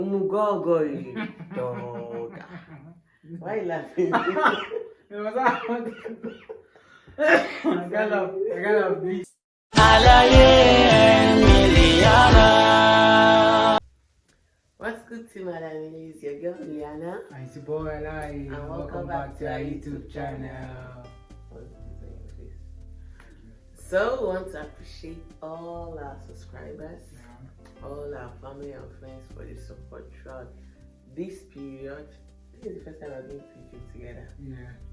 Umugogoi dog. Why you laughing? It was out. I got a beat. What's good to my family? It's your girl Liana. It's your boy Eli. And Welcome back to our YouTube channel. So we want to appreciate all our subscribers, all our family and friends for the support throughout this period. This is the first time I've been YouTube together.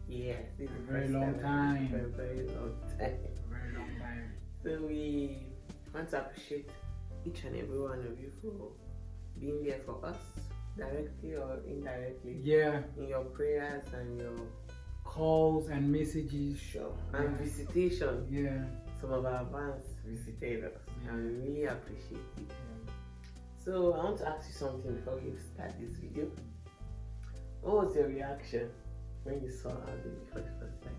Yeah, this is A very long time. For a very long time. Very long time. So we want to appreciate each and every one of you for being there for us, directly or indirectly. Yeah. In your prayers and your calls and messages. And visitation. Yeah. Some of our fans visited us, and we really appreciate it. So I want to ask you something before we start this video. What was your reaction when you saw our baby for the first time?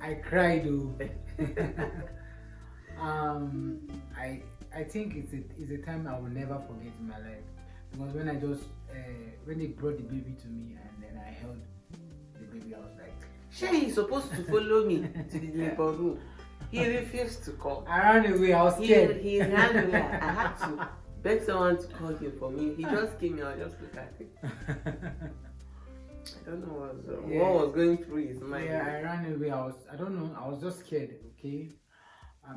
I cried though. I think it's a time I will never forget in my life, because when I just when they brought the baby to me and then I held the baby, I was like, Shay is supposed to follow me to the labor room. He refused to come. I ran away. I was scared. He ran away. I had to beg someone to call him for me. He just came here. I just look at him. I don't know what was going through his mind. Yeah, I ran away. I don't know. I was just scared. Okay,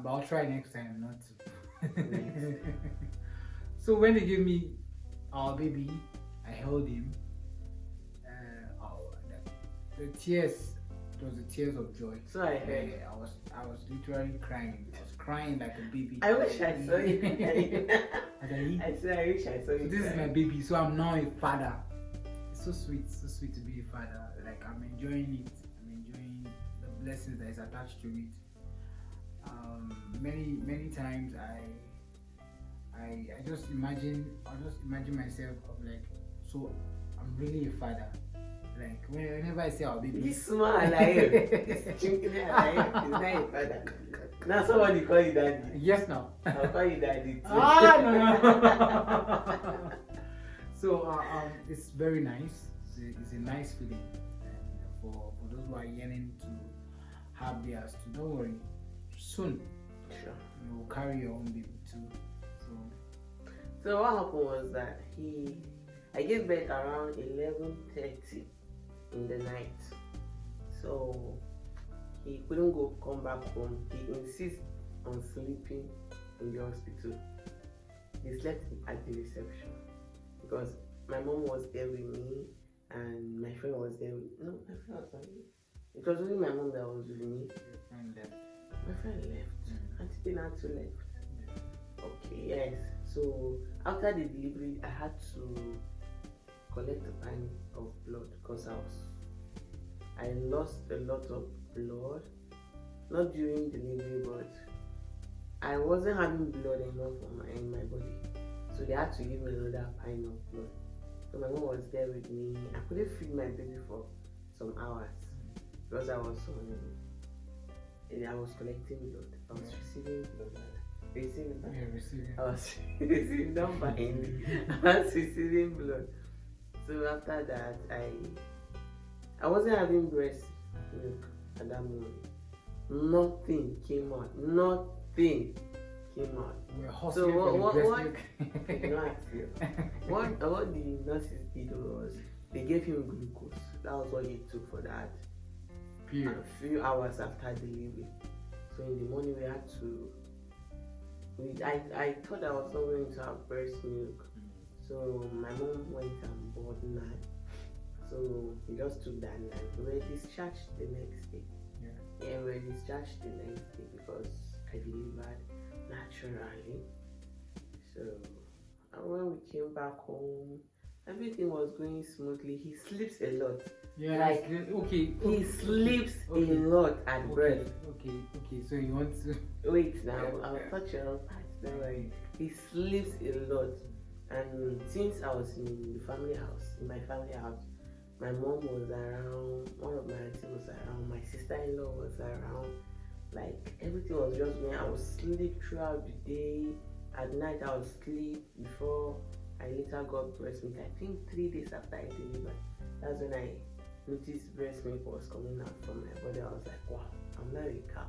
but I'll try next time not to. So when they gave me our baby, I held him. The tears. It was the tears of joy. So I heard. I was literally crying. I was crying like a baby. I wish I saw you. I said I wish I saw you. So this is my baby. So I'm now a father. It's so sweet to be a father. Like I'm enjoying it. I'm enjoying the blessings that is attached to it. Many times I just imagine myself of like, so I'm really a father. Like whenever I say our baby, this small lion, this chinky lion is not a father. Now somebody call you daddy. Yes, now. I'll call you daddy too. No. So it's very nice. It's a nice feeling, and for those who are yearning to have theirs too, don't worry. Soon, you will carry your own baby too. So what happened was that I gave birth around 11:30 in the night. So he couldn't come back home. He insists on sleeping in the hospital. He slept at the reception because my mom was there with me and my friend was there with my friend was not with me. It was only my mom that was with me. My friend left. Auntie Tina too left. Okay, yes. So after the delivery, I had to collect a pint of blood because I lost a lot of blood, not during delivery, but I wasn't having blood enough in my body, so they had to give me another pint of blood. So my mom was there with me. I couldn't feed my baby for some hours because I was collecting blood. I was receiving blood. I was receiving, don't mind me. I was receiving blood. So after that, I wasn't having breast milk at that moment. Nothing came out. So what the nurses did was they gave him glucose. That was what he took for that period. A few hours after delivery. So in the morning we had to. I thought I was not going to have breast milk. So my mom went and bought naan. So we just took that naan. We were discharged the next day. Yeah, we were discharged the next day because I delivered naturally. So when we came back home, everything was going smoothly. He sleeps a lot. Yeah, like he sleeps a lot at birth. Okay. So you want to wait now? I'll touch your part. Don't worry. He sleeps a lot, and since I was in my family house, my mom was around. One of my aunties was around. My sister-in-law was around. Like everything was just going. I was sleep throughout the day. at night I would sleep before I later got breast milk. I think 3 days after I delivered, that's when I noticed breast milk was coming out from my body. I was like, wow, I'm not a cow.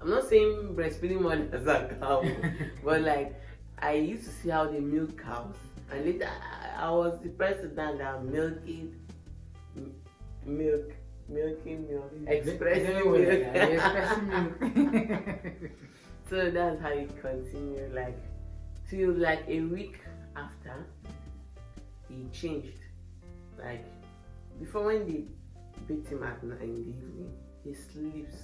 I'm not saying breastfeeding one as a cow, but like I used to see how they milk cows, and later I was the person that milking milk, expressing milk. So that's how it continued, like till like a week after he changed. Like before, when they beat him at night in the evening, he sleeps.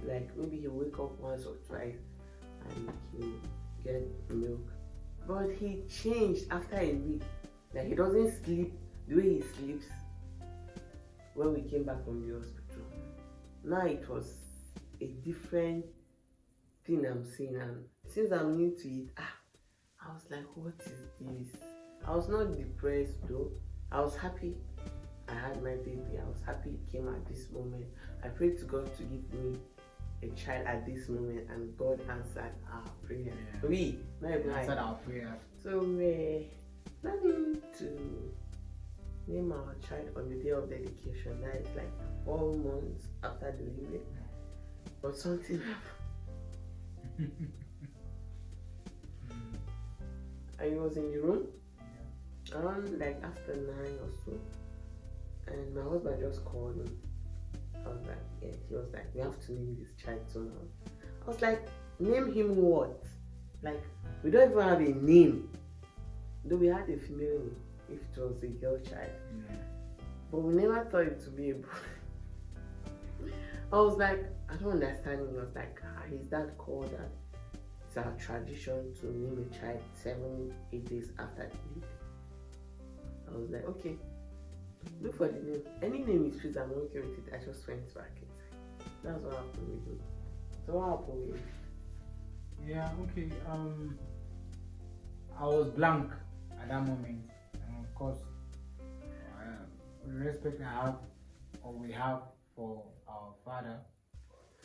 Like maybe he'll wake up once or twice and he'll get milk. But he changed after a week. Like he doesn't sleep the way he sleeps when we came back from the hospital. Now it was a different thing I'm seeing, and since I'm new to it, I was like, what is this? I was not depressed though. I was happy I had my baby. I was happy it came at this moment. I prayed to God to give me a child at this moment, and God answered our prayer. Yeah. We answered our prayer. So we're planning to name our child on the day of dedication. That is like 4 months after delivery. But something happened. I was in the room around like after 9 or so, and my husband just called me. I was like, yeah. He was like, we have to name this child tomorrow. I was like, name him what? Like, we don't even have a name. Though we had a female name if it was a girl child. Yeah. But we never thought it to be a boy. I was like, I don't understand. He was like, his dad called that it's our tradition to name a child 7-8 days after the baby. I was like, okay, look for the name. Any name is choose, I'm okay with it. I just went back inside. That's what happened with me. So what happened with you? Yeah, okay. I was blank at that moment. And of course, with the respect I have, or we have for our father,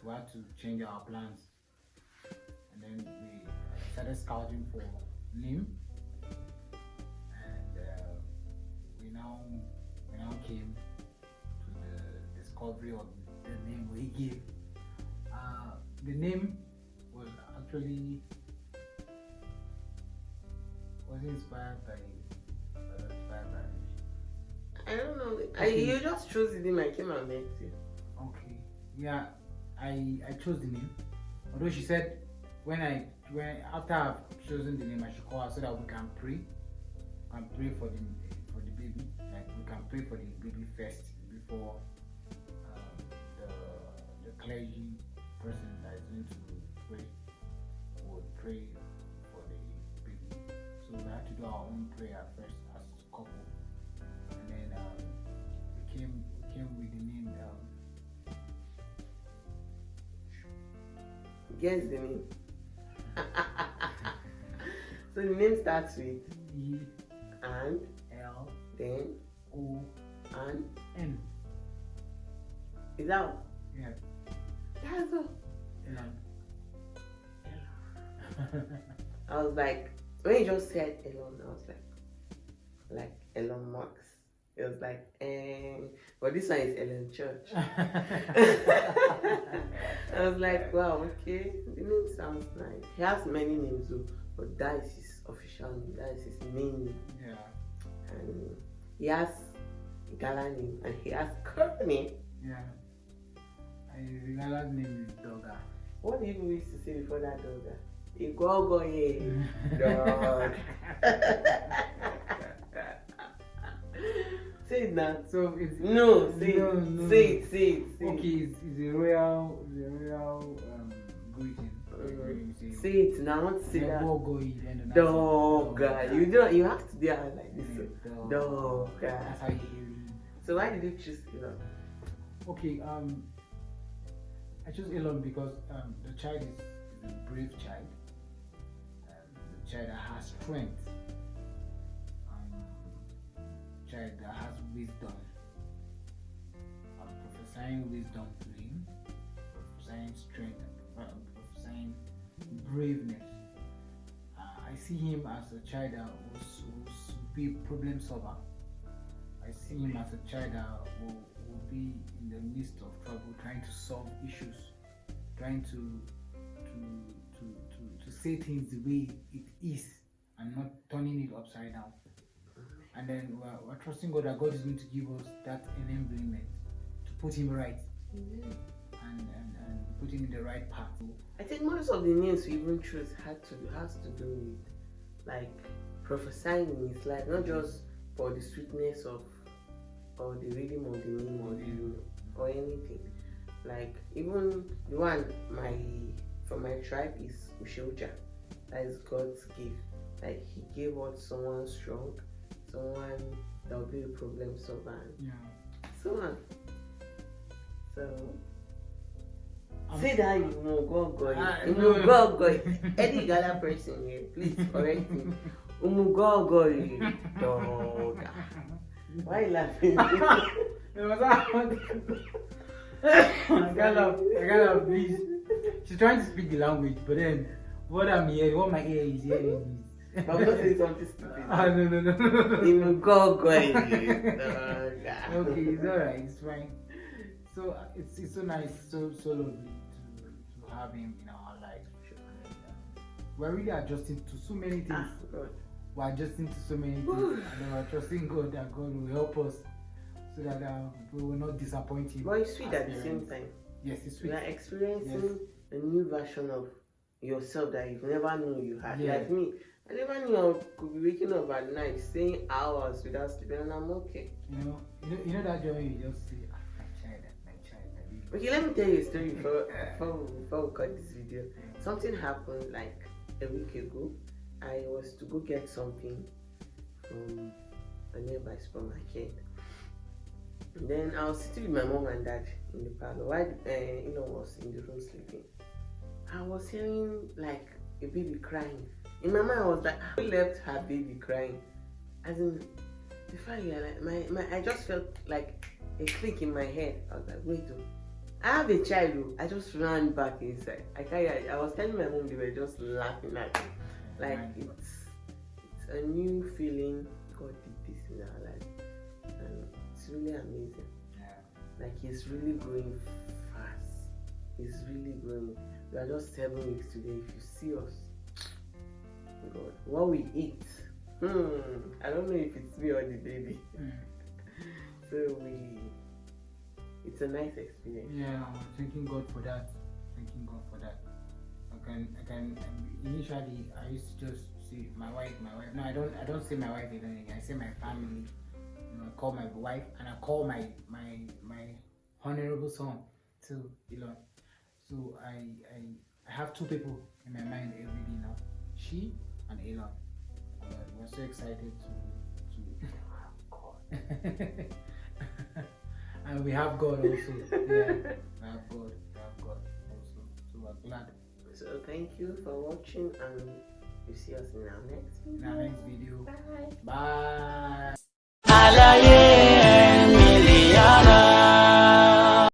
we had to change our plans. And then we started scouting for name. And we now came to the discovery of the name we gave. The name was actually inspired by I don't know. Okay. You just chose the name. I came and met you. Okay. Yeah, I chose the name. Although she said when after I've chosen the name, I should call her so that we can pray and pray for the baby. Like we can pray for the baby first before the clergy person that is going to pray would pray for the baby. So we had to do our own prayer first as a couple, and then we came with the name. Guess the name. So the name starts with E and L then O and N. Is that all? Yeah. That's all. Elon. I was like, when you just said Elon, I was like Elon Musk. It was like, but this one is Ellen Church. I was like, wow, okay, the name sounds nice. He has many names though, but that is his official name, that is his main name. Yeah. And he has Gala name and he has Kirk name. Yeah. The Gala's name is Dogga. What did we used to say before that Dogga? Igogo ye dog. Say it now. So it's no, say no, it. No. Say it. Okay, it's a royal greeting. Say it now. I want to say that. Dog. You have to do it like this. Dog. That's how you hear it. So why did you choose Elon? Okay, I chose Elon because the child is a brave child. The child that has strength. Child that has wisdom. I'm prophesying wisdom to him, prophesying strength, prophesying braveness see him as a child that will be problem solver. I see him as a child that will be in the midst of trouble, trying to solve issues, trying to say things the way it is and not turning it upside down. And then we're trusting God that God is going to give us that enablement to put him right. And put him in the right path. I think most of the names we even choose has to do with like prophesying in his life, not just for the sweetness of or the rhythm of the name or anything. Like even the one from my tribe is Usheuja. That is God's gift. Like he gave us someone strong, someone that will be a problem solver. Yeah. So on. Say that you Umugogo. Any Ghana person here, please correct me. Umugogo, dog. Why are you laughing? I kind of please. She's trying to speak the language, but then what my ear is hearing is. I'm not saying something stupid. No. Umugogo, dog. Okay, it's alright, it's fine. So it's so nice, so lovely to have him in our lives. We're really adjusting to so many things. We're adjusting to so many things, and we're trusting God that God will help us so that we will not disappoint him. But it's sweet at the same time. Yes, it's sweet. You are experiencing a new version of yourself that you never knew you had. Like me, I never knew I could be waking up at night, staying hours without sleeping, and I'm okay. You know that joy you just say. Okay, let me tell you a story before we cut this video. Something happened like a week ago. I was to go get something from a nearby supermarket. And then I was sitting with my mom and dad in the parlor while was in the room sleeping. I was hearing like a baby crying. In my mind, I was like, who left her baby crying? As in, before I realized, I just felt like a click in my head. I was like, wait, I have a child. I just ran back inside. I was telling my mom, they were just laughing at me. Like it's a new feeling. God did this in our life, and it's really amazing. Like he's really growing fast. He's really growing. We are just 7 weeks today. If you see us, God, what we eat. I don't know if it's me or the baby. So it's a nice experience. Yeah, thanking God for that. I can initially I used to just see my wife. No, I don't say my wife alone. I say my family. I call my wife and I call my honorable son too, Elon. So I have two people in my mind every day now. She and Elon. We're so excited to and we have God also. Yeah, we have God also. So we're glad. So thank you for watching, and you see us in our next video. Bye.